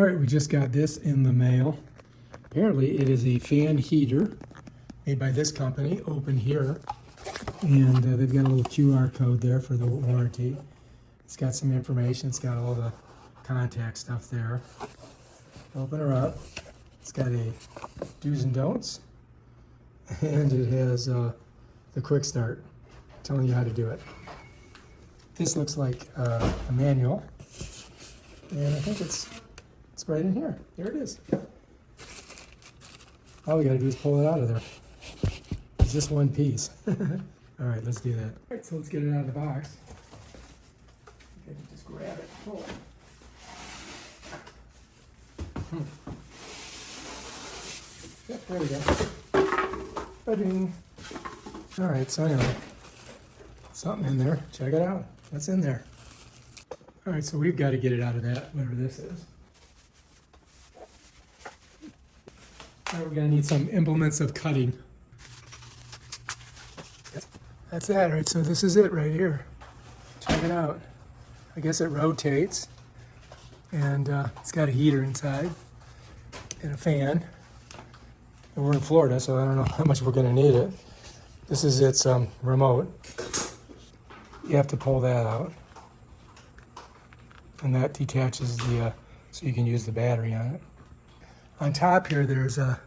All right, we just got this in the mail. Apparently it is a fan heater made by this company, open here. And they've got a little QR code there for the warranty. It's got some information. It's got all the contact stuff there. Open her up. It's got a do's and don'ts. And it has the quick start telling you how to do it. This looks like a manual. And I think it's right in here. There it is. All we gotta do is pull it out of there. It's just one piece. All right, let's do that. All right, so let's get it out of the box. Okay, just grab it, pull it. Yep, there we go. Ba-ding. All right, so anyway, something in there. Check it out. What's in there? All right, so we've got to get it out of that, whatever this is. All right, we're going to need some implements of cutting. That's that, right? So this is it right here. Check it out. I guess it rotates, and it's got a heater inside and a fan. And we're in Florida, so I don't know how much we're going to need it. This is its remote. You have to pull that out, and that detaches the so you can use the battery on it. On top here, there's a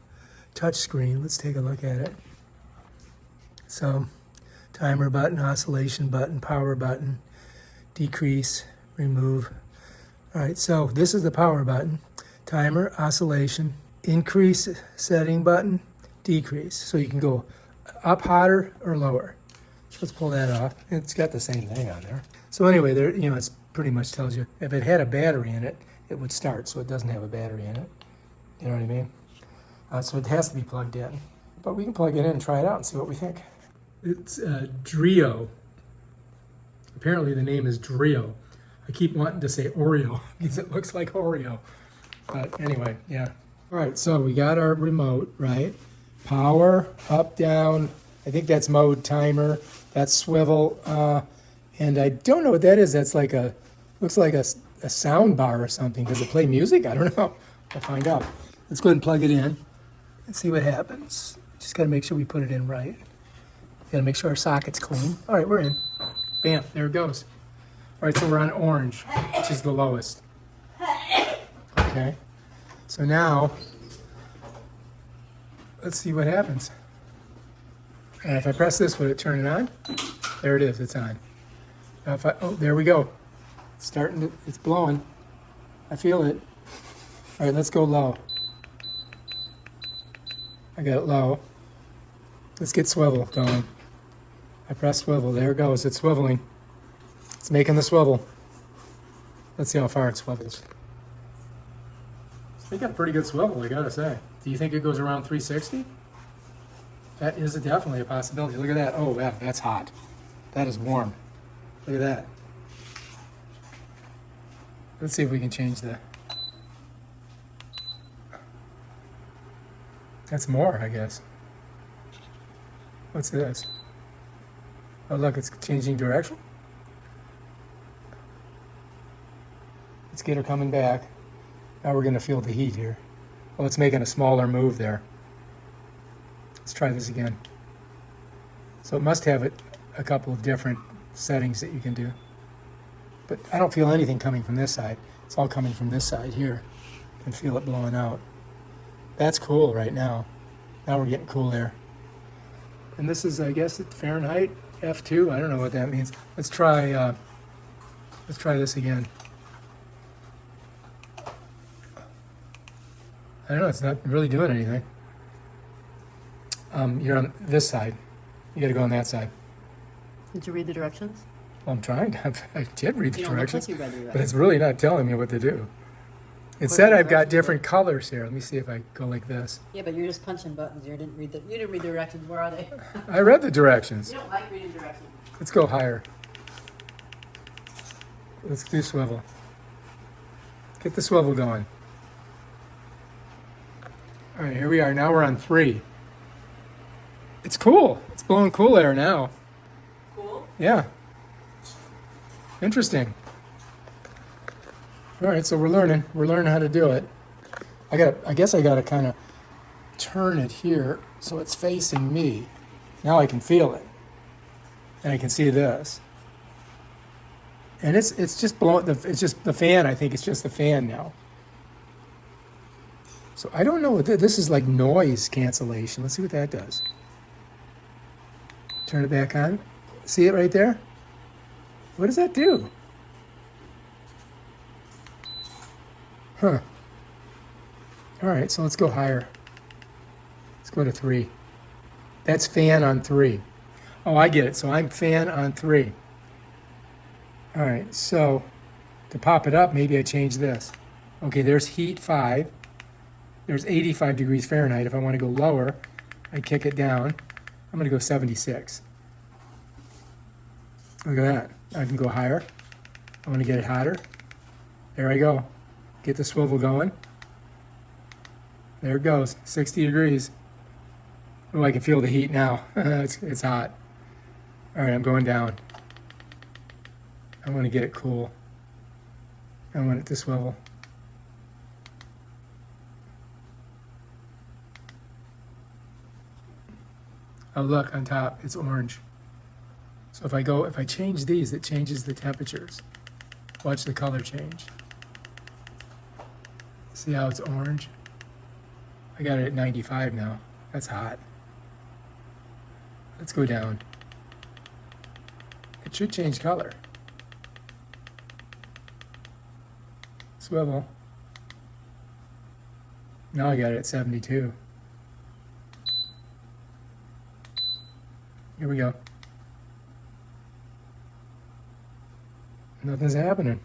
touch screen. Let's take a look at it. So, timer button, oscillation button, power button, decrease, remove. All right, so this is the power button. Timer, oscillation, increase setting button, decrease. So you can go up hotter or lower. Let's pull that off. It's got the same thing on there. So anyway, there, you know, it's pretty much tells you if it had a battery in it, it would start. So it doesn't have a battery in it. You know what I mean? So it has to be plugged in. But we can plug it in and try it out and see what we think. It's Dreo. Apparently the name is Dreo. I keep wanting to say Oreo because it looks like Oreo. But anyway, yeah. All right, so we got our remote, right? Power, up, down. I think that's mode, timer. That's swivel. And I don't know what that is. That's like looks like a sound bar or something. Does it play music? I don't know. We'll find out. Let's go ahead and plug it in and see what happens. Just got to make sure we put it in right. Got to make sure our socket's clean. All right, we're in. Bam, there it goes. All right, so we're on orange, which is the lowest. Okay, so now let's see what happens. And if I press this, would it turn it on? There it is, it's on. Now if oh, there we go. It's starting to, it's blowing. I feel it. All right, let's go low. I got it low. Let's get swivel going. I press swivel, there it goes, it's swiveling. It's making the swivel. Let's see how far it swivels. They got a pretty good swivel, I gotta say. Do you think it goes around 360? That is definitely a possibility. Look at that. Oh, wow, that's hot. That is warm. Look at that. Let's see if we can change the... That's more, I guess. What's this? Oh, look, it's changing direction. Let's get her coming back. Now we're going to feel the heat here. Well, it's making a smaller move there. Let's try this again. So it must have a couple of different settings that you can do. But I don't feel anything coming from this side. It's all coming from this side here. You can feel it blowing out. That's cool right now. Now we're getting cool air. And this is, I guess, Fahrenheit F2. I don't know what that means. Let's try this again. I don't know, it's not really doing anything. You're on this side. You gotta go on that side. Did you read the directions? Well, I'm trying. I did read the directions, you read the directions. but it's really not telling me what to do. It said I've got different colors here. Let me see if I go like this. Yeah, but you're just punching buttons. You didn't read the directions. Where are they? I read the directions. You don't like reading directions. Let's go higher. Let's do swivel. Get the swivel going. All right, here we are. Now we're on 3. It's cool. It's blowing cool air now. Cool? Yeah. Interesting. All right, so we're learning. We're learning how to do it. I guess I gotta kind of turn it here so it's facing me. Now I can feel it, and I can see this. And it's just blowing. It's just the fan. I think it's just the fan now. So I don't know what this is, like noise cancellation. Let's see what that does. Turn it back on. See it right there? What does that do? Huh. All right, so let's go higher. Let's go to 3. That's fan on 3. Oh, I get it. So I'm fan on 3. All right, so to pop it up, maybe I change this. Okay, there's heat 5. There's 85 degrees Fahrenheit. If I want to go lower, I kick it down. I'm going to go 76. Look at that. I can go higher. I want to get it hotter. There I go. Get the swivel going. There it goes, 60 degrees. Oh, I can feel the heat now. It's hot. All right, I'm going down. I want to get it cool. I want it to swivel. Oh, look, on top, it's orange. So if I change these, it changes the temperatures. Watch the color change. See how it's orange? I got it at 95 now. That's hot. Let's go down. It should change color. Swivel. Now I got it at 72. Here we go. Nothing's happening.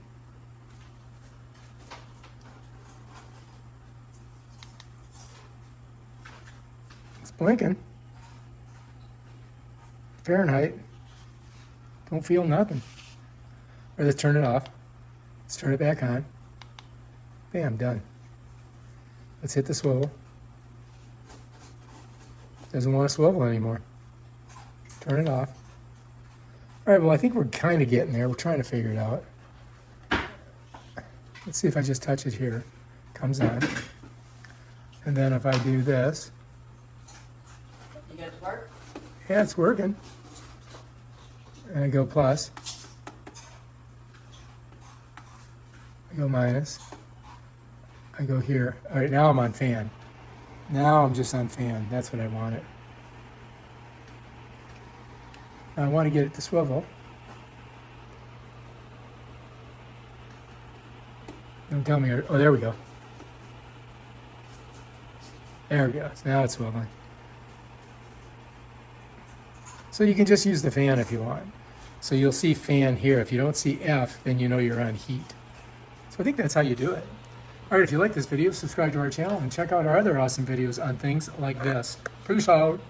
It's blinking. Fahrenheit. Don't feel nothing. Or let's turn it off. Let's turn it back on. Bam, done. Let's hit the swivel. Doesn't want to swivel anymore. Turn it off. All right, well, I think we're kind of getting there. We're trying to figure it out. Let's see if I just touch it here. Comes on. And then if I do this. You got it to work? Yeah, it's working. And I go plus. I go minus. I go here. All right, now I'm on fan. Now I'm just on fan. That's what I wanted. Now I want to get it to swivel. Don't tell me. Oh, there we go. There we go. So now it's swiveling. So you can just use the fan if you want. So you'll see fan here. If you don't see F, then you know you're on heat. So I think that's how you do it. All right, if you like this video, subscribe to our channel and check out our other awesome videos on things like this. Peace out.